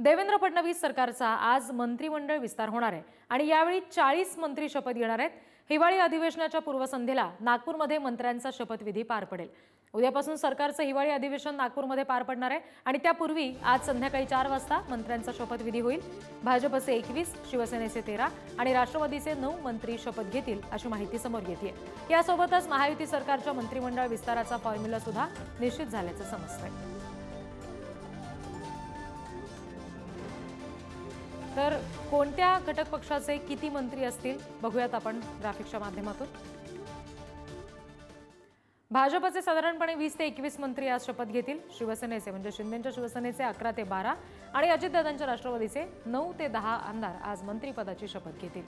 देवेंद्र फडणवीस सरकारचा आज मंत्रिमंडळ विस्तार होणार आहे आणि यावेळी 40 मंत्री शपथ घेणार आहेत। हिवाळी अधिवेशनाच्या पूर्वसंध्येला नागपूरमध्ये मंत्र्यांचा शपथविधी पार पडेल। उद्यापासून सरकारचं हिवाळी अधिवेशन नागपूरमध्ये पार पडणार आहे आणि त्यापूर्वी आज संध्याकाळी 4 वाजता मंत्र्यांचा शपथविधी होईल। भाजपचे 21, शिवसेनेचे 13 आणि राष्ट्रवादीचे 9 मंत्री शपथ घेतील अशी माहिती समोर येते। यासोबतच महायुती सरकारच्या मंत्रिमंडळ विस्ताराचा फॉर्म्युला सुद्धा निश्चित झाल्याचं समजतंय। तर कोणत्या घटक पक्षाचे किती मंत्री असतील बघूयात आपण ग्राफिक्सच्या माध्यमातून। भाजपचे साधारणपणे 20 ते 21 मंत्री आज शपथ घेतील। शिवसेनेचे म्हणजे शिंदेंच्या शिवसेनेचे 11 ते 12 आणि अजितदादांच्या राष्ट्रवादीचे 9 ते 10 आमदार आज मंत्रिपदाची शपथ घेतील।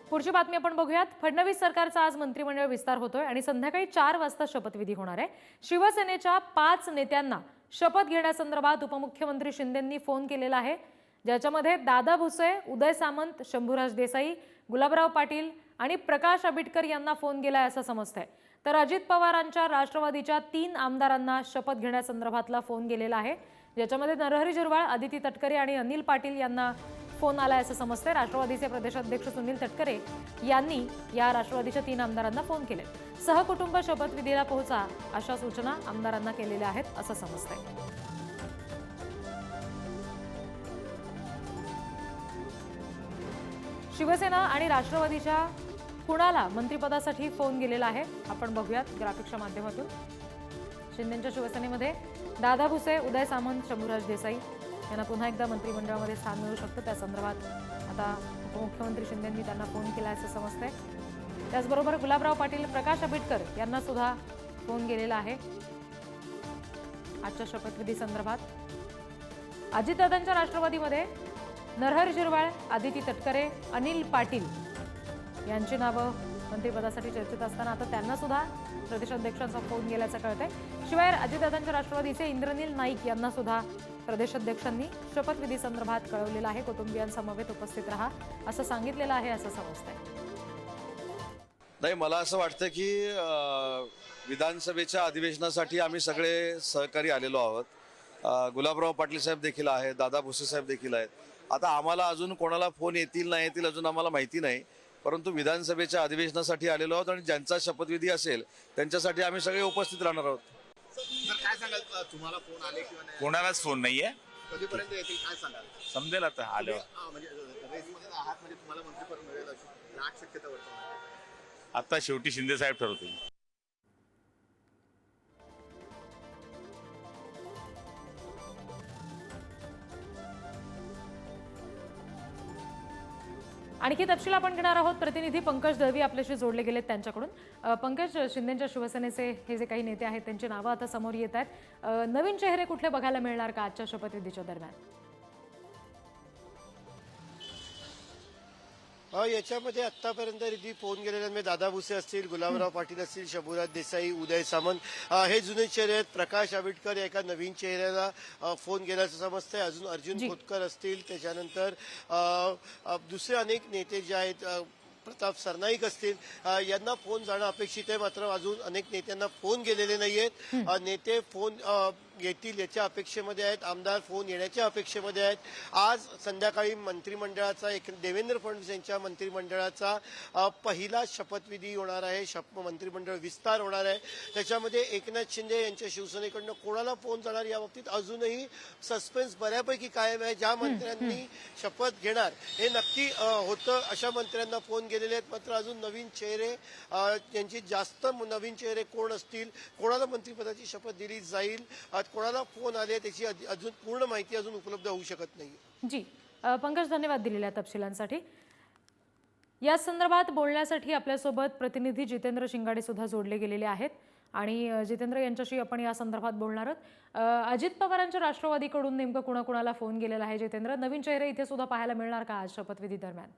पुढची बातमी आपण बघूयात। फडणवीस सरकारचा आज मंत्रिमंडळ विस्तार होतोय आणि संध्याकाळी 4 वाजता शपथविधी होणार आहे। शिवसेनेच्या 5 नेत्यांना शपथ घेण्यासंदर्भात उपमुख्यमंत्री शिंदेंनी फोन केलेला आहे, ज्याच्यामध्ये दादा भुसे, उदय सामंत, शंभूराज देसाई, गुलाबराव पाटील आणि प्रकाश आंबेडकर यांना फोन केलाय असं समजतंय। तर अजित पवारांच्या राष्ट्रवादीच्या 3 आमदारांना शपथ घेण्यासंदर्भातला फोन गेलेला आहे, ज्याच्यामध्ये नरहरी झिरवाळ, आदिती तटकरे आणि अनिल पाटील यांना फोन आलाय असं समजतंय। राष्ट्रवादीचे प्रदेशाध्यक्ष सुनील तटकरे यांनी या राष्ट्रवादीच्या 3 आमदारांना फोन केले। सहकुटुंब शपथविधीला पोहोचा अशा सूचना आमदारांना केलेल्या आहेत असं समजतंय। शिवसेना आणि राष्ट्रवादीच्या कुणाला मंत्रिपदासाठी फोन गेलेला आहे आपण बघूयात ग्राफिक्सच्या माध्यमातून। शिंदेंच्या शिवसेनेमध्ये दादा भुसे, उदय सामंत, शंभूराज देसाई यांना पुन्हा एकदा मंत्रिमंडळामध्ये स्थान मिळू शकतं। त्या संदर्भात आता उपमुख्यमंत्री शिंदेंनी त्यांना फोन केला असं समजतंय। त्याचबरोबर गुलाबराव पाटील, प्रकाश आंबेडकर यांना सुद्धा फोन गेलेला आहे आजच्या शपथविधी संदर्भात। अजितदादांच्या राष्ट्रवादीमध्ये नरहरी झिरवाळ, आदिती तटकरे, अनिल पाटील यांची नावं मंत्रिपदासाठी चर्चेत असताना आता त्यांना सुद्धा प्रदेशाध्यक्षांचा फोन गेल्याचं कळतंय। शिवाय अजितदादांच्या राष्ट्रवादीचे इंद्रनील नाईक यांना सुद्धा प्रदेशाध्यक्षांनी शपथविधी संदर्भात कळवलेलं आहे। कुटुंबियांसमवेत उपस्थित राहा असं सांगितलेलं आहे असं समजतंय। नाही, मला असं वाटतं की विधानसभेच्या अधिवेशनासाठी आम्ही सगळे सहकारी आलेलो आहोत। गुलाबराव पाटील साहेब देखील आहेत, दादा भुसे साहेब देखील आहेत। आता आम्हाला अजून कोणाला फोन येतील नाही येतील अजून आम्हाला माहिती नाही, परंतु विधानसभेच्या अधिवेशनासाठी आलेलो आहोत आणि ज्यांचा शपथविधी असेल त्यांच्यासाठी आम्ही सगळे उपस्थित राहणार आहोत। काय सांगाल, तुम्हाला फोन आले किंवा नाही? कोणालाच फोन नाहीये, कधीपर्यंत येतील काय सांगाल? समजेल आता आलो। म्हणजे रेसमध्ये आहात म्हणजे तुम्हाला मंत्रिपद मिळेल अशी लाट शक्यता वाटते? आता शेवटी शिंदे साहेब ठरवतील। आणखी तपशील आपण घेणार आहोत। प्रतिनिधी पंकज दळवी आपल्याशी जोडले गेलेत त्यांच्याकडून। पंकज, शिंदेंच्या शिवसेनेचे हे जे काही नेते आहेत त्यांची नावं आता समोर येत आहेत। नवीन चेहरे कुठले बघायला मिळणार का आजच्या शपथविधीच्या दरम्यान? याच्यामध्ये आतापर्यंत जी फोन गेलेल्या दादा भुसे असतील, गुलाबराव पाटील असतील, शंभूराज देसाई, उदय सामंत हे जुने चेहरे आहेत। प्रकाश आंबेडकर एका नवीन चेहऱ्याला फोन गेल्याचं समजतंय। अजून अर्जुन खोतकर असतील, त्याच्यानंतर दुसरे अनेक नेते जे आहेत, प्रताप सरनाईक असतील, यांना फोन जाणं अपेक्षित आहे। मात्र अजून अनेक नेत्यांना फोन गेलेले नाहीयेत। नेते फोन येतील याच्या अपेक्षेमध्ये आहेत, आमदार फोन येण्याच्या अपेक्षेमध्ये आहेत। आज संध्याकाळी मंत्रिमंडळाचा देवेंद्र फडणवीस यांच्या मंत्रिमंडळाचा पहिला शपथविधी होणार आहे, मंत्रिमंडळ विस्तार होणार आहे। त्याच्यामध्ये एकनाथ शिंदे यांच्या शिवसेनेकडनं कोणाला फोन जाणार याबाबतीत अजूनही सस्पेन्स बऱ्यापैकी कायम आहे। ज्या मंत्र्यांनी शपथ घेणार हे नक्की होतं अशा मंत्र्यांना फोन गेलेले आहेत। मात्र अजून नवीन चेहरे, यांची जास्त नवीन चेहरे कोण असतील, कोणाला मंत्रिपदाची शपथ दिली जाईल, कोणाला फोन आले त्याची अजून पूर्ण माहिती अजून उपलब्ध होऊ शकत नाही। जी पंकज, धन्यवाद दिलेल्या तपशिलांसाठी। या संदर्भात बोलण्यासाठी आपल्यासोबत प्रतिनिधी जितेंद्र शिंगाडे सुद्धा जोडले गेलेले आहेत आणि जितेंद्र यांच्याशी आपण या संदर्भात बोलणार आहोत। अजित पवारांच्या राष्ट्रवादीकडून नेमकं कुणाकुणाला फोन गेलेला आहे जितेंद्र? नवीन चेहरे इथे सुद्धा पाहायला मिळणार का आज शपथविधी दरम्यान?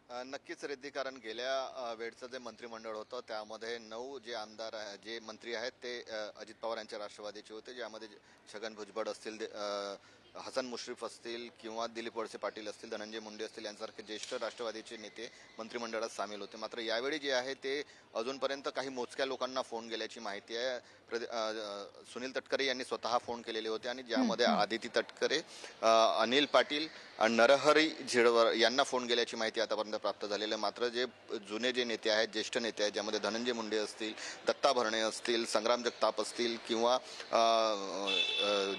नक्कीच रिद्धी, कारण गेल्या वेळचं जे मंत्रिमंडळ होतं त्यामध्ये 9 जे आमदार जे मंत्री आहेत ते अजित पवार यांच्या राष्ट्रवादीचे होते, ज्यामध्ये छगन भुजबळ असतील, हसन मुश्रीफ असतील किंवा दिलीप वळसे पाटील असतील, धनंजय मुंडे असतील यांसारखे ज्येष्ठ राष्ट्रवादीचे नेते मंत्रिमंडळात सामील होते. मात्र यावेळी जे आहे ते अजूनपर्यंत काही मोजक्या लोकांना फोन गेल्याची माहिती आहे. सुनील तटकरे यांनी स्वतः फोन केलेले होते आणि ज्यामध्ये आदिती तटकरे, अनिल पाटील आणि नरहरी झिरवर यांना फोन गेल्याची माहिती आतापर्यंत प्राप्त झालेली आहे. मात्र जे जुने जे नेते आहेत, ज्येष्ठ नेते आहेत, ज्यामध्ये धनंजय मुंडे असतील, दत्ता भरणे असतील, संग्राम जगताप असतील किंवा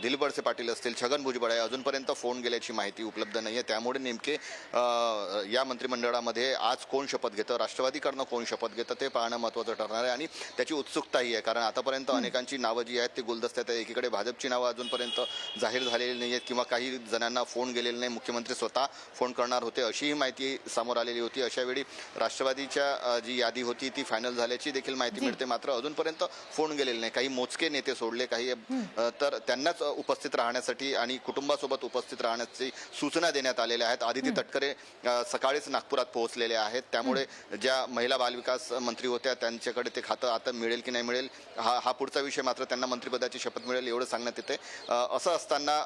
दिलीप वळसे पाटील असतील, छगन भुजबळ आहे, अजूनपर्यंत फोन गेल्याची माहिती उपलब्ध नाही आहे. त्यामुळे नेमके या मंत्रिमंडळामध्ये आज कोण शपथ घेतं, राष्ट्रवादीकडनं कोण शपथ घेतं ते पाहणं महत्त्वाचं ठरणार आहे आणि त्याची उत्सुकताही आहे. कारण आतापर्यंत अनेकांची नावं जी आहेत ती गुलदस्त्यात आहे. एकीकडे भाजपची नावं अजूनपर्यंत जाहीर झालेली नाही आहेत किंवा काही जणांना फोन गेलेले नाही, मुख्यमंत्री स्वतः फोन करणार होते अशीही माहिती समोर आलेली होती. अशावेळी राष्ट्रवादीच्या जी यादी होती ती फायनल झाल्याची देखील माहिती मिळते. मात्र अजूनपर्यंत फोन गेलेले नाही. काही मोजके नेते सोडले, काही तर त्यांनाच उपस्थित राहण्यासाठी आणि कुटुंबासोबत उपस्थित राहण्याची सूचना देण्यात आलेल्या आहेत. आदिती तटकरे सकाळीच नागपुरात पोहोचलेले आहेत. त्यामुळे ज्या महिला बालविकास मंत्री होत्या त्यांच्याकडे ते खातं आता मिळेल की नाही मिळेल हा पुढचा विषय. मात्र त्यांना मंत्रिपदाची शपथ मिळेल एवढं सांगण्यात येते. असं असताना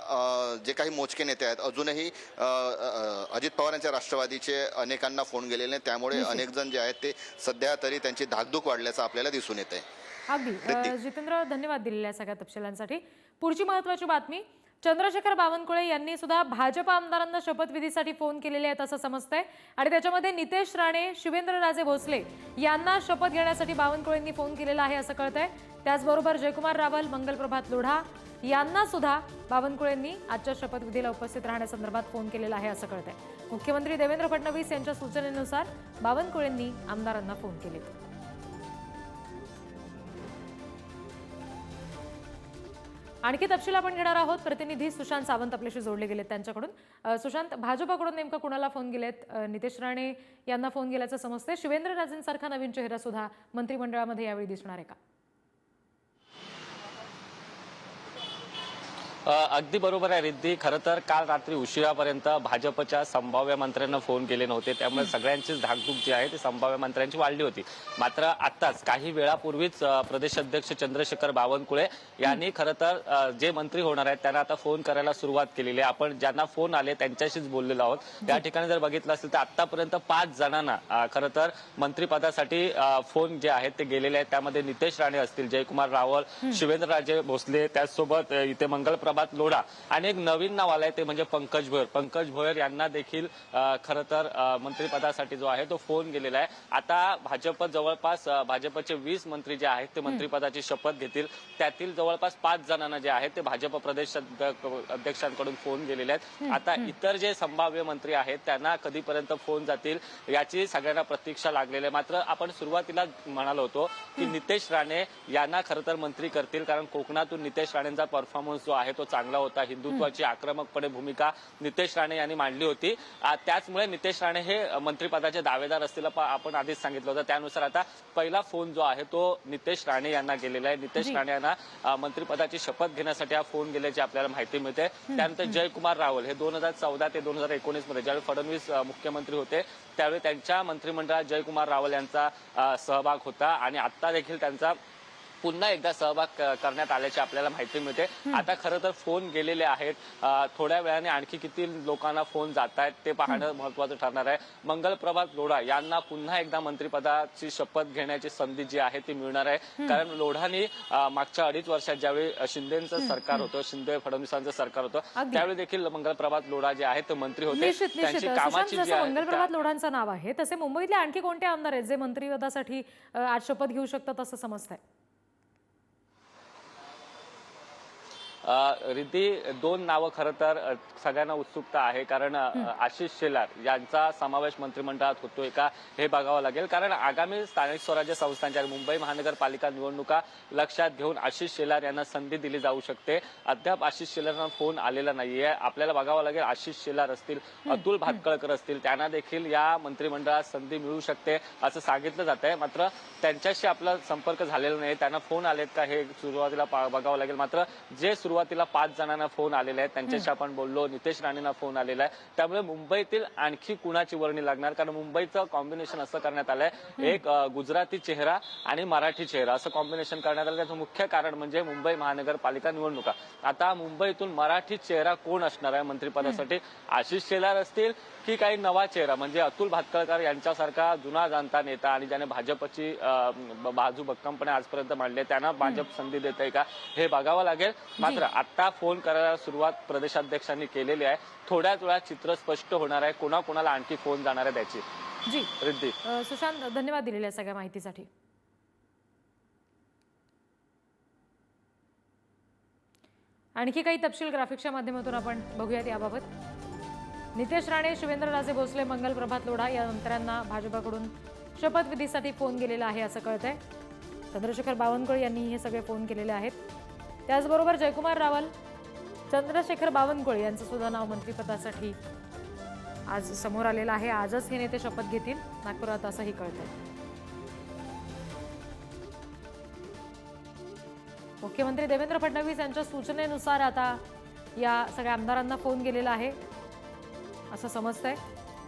जे काही मोजके नेते आहेत अजूनही अजित पवार यांच्या राष्ट्रवादीचे अनेकांना फोन गेलेले नाही. त्यामुळे अनेक जण जे आहेत ते सध्या तरी त्यांची धाकधूक वाढल्याचं आपल्याला दिसून येत आहे. अगदी जितेंद्र, धन्यवाद दिलेल्या सगळ्या तपशिलांसाठी. पुढची महत्वाची बातमी, चंद्रशेखर बावनकुळे यांनी सुद्धा भाजप आमदारांना शपथविधीसाठी फोन केलेले आहेत असं समजतंय आणि त्याच्यामध्ये नितेश राणे, शिवेंद्रराजे भोसले यांना शपथ घेण्यासाठी बावनकुळेंनी फोन केलेला आहे असं कळतंय. त्याचबरोबर जयकुमार रावल, मंगलप्रभात लोढा यांना सुद्धा बावनकुळेंनी आजच्या शपथविधीला उपस्थित राहण्यासंदर्भात फोन केलेला आहे असं कळतंय. मुख्यमंत्री देवेंद्र फडणवीस यांच्या सूचनेनुसार बावनकुळेंनी आमदारांना फोन केले. आणखी तपशील आपण घेणार आहोत. प्रतिनिधी सुशांत सावंत आपल्याशी जोडले गेलेत त्यांच्याकडून. सुशांत, भाजपकडून नेमका कुणाला फोन गेलेत? नितेश राणे यांना फोन गेल्याचं समजतंय. शिवेंद्रराजेंसारखा नवीन चेहरा सुद्धा मंत्रिमंडळामध्ये यावेळी दिसणार आहे का? अगदी बरोबर आहे रिद्धी. खरं तर काल रात्री उशिरापर्यंत भाजपच्या संभाव्य मंत्र्यांना फोन केले नव्हते, त्यामुळे सगळ्यांचीच धाकधूक जी आहे ती संभाव्य मंत्र्यांची वाढली होती. मात्र आत्ताच काही वेळापूर्वीच प्रदेशाध्यक्ष चंद्रशेखर बावनकुळे यांनी खरं तर जे मंत्री होणार आहेत त्यांना आता फोन करायला सुरुवात केलेली आहे. आपण ज्यांना फोन आले त्यांच्याशीच बोललेलो आहोत. त्या ठिकाणी जर बघितलं असेल तर आतापर्यंत 5 जणांना खरं तर मंत्रिपदासाठी फोन जे आहेत ते गेलेले आहेत. त्यामध्ये नितेश राणे असतील, जयकुमार रावल, शिवेंद्रराजे भोसले, त्याचसोबत इथे मंगलप्रभात लोढा आणि एक नवीन नाव आलंय ते म्हणजे पंकज भोयर. पंकज भोयर यांना देखील खरं तर मंत्रिपदासाठी जो आहे तो फोन गेलेला आहे. आता भाजप जवळपास भाजपचे 20 मंत्री जे आहेत ते मंत्रिपदाची शपथ घेतील. त्यातील जवळपास 5 जणांना जे आहेत ते भाजप प्रदेश अध्यक्षांकडून फोन गेलेले आहेत. आता इतर जे संभाव्य मंत्री आहेत त्यांना कधीपर्यंत फोन जातील याची सगळ्यांना प्रतीक्षा लागलेली आहे. मात्र आपण सुरुवातीला म्हणालो होतो की नितेश राणे यांना खरं तर मंत्री करतील, कारण कोकणातून नितेश राणेंचा परफॉर्मन्स जो आहे तो चांगला होता. हिंदुत्वाची आक्रमकपणे भूमिका नितेश राणे यांनी मांडली होती. त्याचमुळे नितेश राणे हे मंत्रिपदाचे दावेदार असतील आपण आधीच सांगितलं होतं. त्यानुसार आता पहिला फोन जो आहे तो नितेश राणे यांना गेलेला आहे. नितेश राणे यांना मंत्रिपदाची शपथ घेण्यासाठी हा फोन गेल्याची आपल्याला माहिती मिळते. त्यानंतर जयकुमार रावल हे 2014 ते 2019 मध्ये ज्यावेळी फडणवीस मुख्यमंत्री होते त्यावेळी त्यांच्या मंत्रिमंडळात जयकुमार रावल यांचा सहभाग होता आणि आता देखील त्यांचा पुन्हा एकदा सहभाग करण्यात आल्याची आपल्याला माहिती मिळते. आता खरं तर फोन गेलेले आहेत. थोड्या वेळाने आणखी किती लोकांना फोन जात आहेत ते पाहणं महत्वाचं ठरणार आहे. मंगलप्रभात लोढा यांना पुन्हा एकदा मंत्रिपदाची शपथ घेण्याची संधी जी आहे ती मिळणार आहे. कारण लोढांनी मागच्या 2.5 वर्षात ज्यावेळी शिंदेचं सरकार होतं, शिंदे फडणवीसांचं सरकार होतं, त्यावेळी देखील मंगलप्रभात लोढा जे आहेत ते मंत्री होते. त्यांची कामाची जी आहे मंगलप्रभात लोढांचं नाव आहे, तसे मुंबईतले आणखी कोणते आमदार आहेत जे मंत्रिपदासाठी आज शपथ घेऊ शकतात असं समजतंय? रिद्धी, 2 नावं खरं तर सगळ्यांना उत्सुकता आहे. कारण आशिष शेलार यांचा समावेश मंत्रिमंडळात होतोय का हे बघावं लागेल. कारण आगामी स्थानिक स्वराज्य संस्थांच्या मुंबई महानगरपालिका निवडणुका लक्षात घेऊन आशिष शेलार यांना संधी दिली जाऊ शकते. अद्याप आशिष शेलारांना फोन आलेला नाहीये. आपल्याला बघावं लागेल आशिष शेलार असतील, अतुल भातखळकर असतील, त्यांना देखील या मंत्रिमंडळात संधी मिळू शकते असं सांगितलं जात आहे. मात्र त्यांच्याशी आपला संपर्क झालेला नाही. त्यांना फोन आलेत का हे सुरुवातीला बघावं लागेल. मात्र जे सुरुवात सुरुवातीला 5 जणांना फोन आलेले आहेत, त्यांच्याशी आपण बोललो. नितेश राणेंना फोन आलेला आहे. त्यामुळे मुंबईतील आणखी कुणाची वर्णी लागणार, कारण मुंबईचं कॉम्बिनेशन असं करण्यात आलंय, एक गुजराती चेहरा आणि मराठी चेहरा असं कॉम्बिनेशन करण्यात आलं. त्याचं मुख्य कारण म्हणजे मुंबई महानगरपालिका निवडणुका. आता मुंबईतून मराठी चेहरा कोण असणार आहे मंत्रिपदासाठी? आशिष शेलार असतील की काही नवा चेहरा, म्हणजे अतुल भातखळकर यांच्यासारखा जुना जाणता नेता आणि ज्याने भाजपची बाजू भक्कमपणे आजपर्यंत मांडली, त्यांना भाजप संधी देत आहे का हे बघावं लागेल. मात्र आता फोन करायला सुरुवात प्रदेशाध्यक्षांनी केलेली आहे. थोड्याच वेळात चित्र स्पष्ट होणार आहे, कोणाकोणाला आणखी फोन जाणार आहे त्याची. जी रिद्धी, सुशांत, धन्यवाद दिलेल्या सगळ्या माहितीसाठी. आणखी काही तपशील ग्राफिक्सच्या माध्यमातून आपण बघूयात याबाबत. नितेश राणे, शिवेंद्रराजे भोसले, मंगल प्रभात लोढा या मंत्र्यांना भाजपाकडून शपथविधीसाठी फोन गेलेला आहे असं कळतंय. चंद्रशेखर बावनकुळे यांनी हे सगळे फोन केलेले आहेत. त्याचबरोबर जयकुमार रावल, चंद्रशेखर बावनकुळे यांचं सुद्धा नाव मंत्रिपदासाठी आज समोर आलेलं आहे. आजच हे नेते शपथ घेतील नागपुरात असंही कळतंय. मुख्यमंत्री देवेंद्र फडणवीस यांच्या सूचनेनुसार आता या सगळ्या आमदारांना फोन गेलेला आहे असं समजतंय.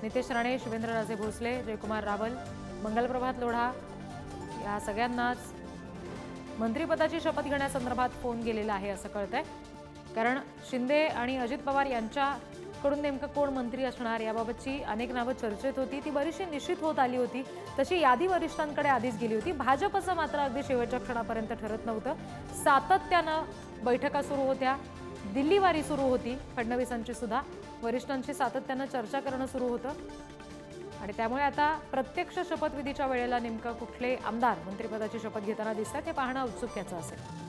नितेश राणे, शिवेंद्रराजे भोसले, जयकुमार रावल, मंगलप्रभात लोढा या सगळ्यांनाच मंत्रिपदाची शपथ घेण्यासंदर्भात फोन गेलेला आहे असं कळतंय. कारण शिंदे आणि अजित पवार यांच्याकडून नेमकं कोण मंत्री असणार याबाबतची अनेक नावं चर्चेत होती. ती बरीचशी निश्चित होत आली होती. तशी यादी वरिष्ठांकडे आधीच गेली होती. भाजपचं मात्र अगदी शेवटच्या क्षणापर्यंत ठरत नव्हतं. सातत्यानं बैठका सुरू होत्या, दिल्लीवारी सुरू होती फडणवीसांची सुद्धा. वरिष्ठांची सातत्यानं चर्चा करणं सुरू होतं आणि त्यामुळे आता प्रत्यक्ष शपथविधीच्या वेळेला नेमकं कुठले आमदार मंत्रिपदाची शपथ घेताना दिसतात हे पाहणं औत्सुक्याचं असेल.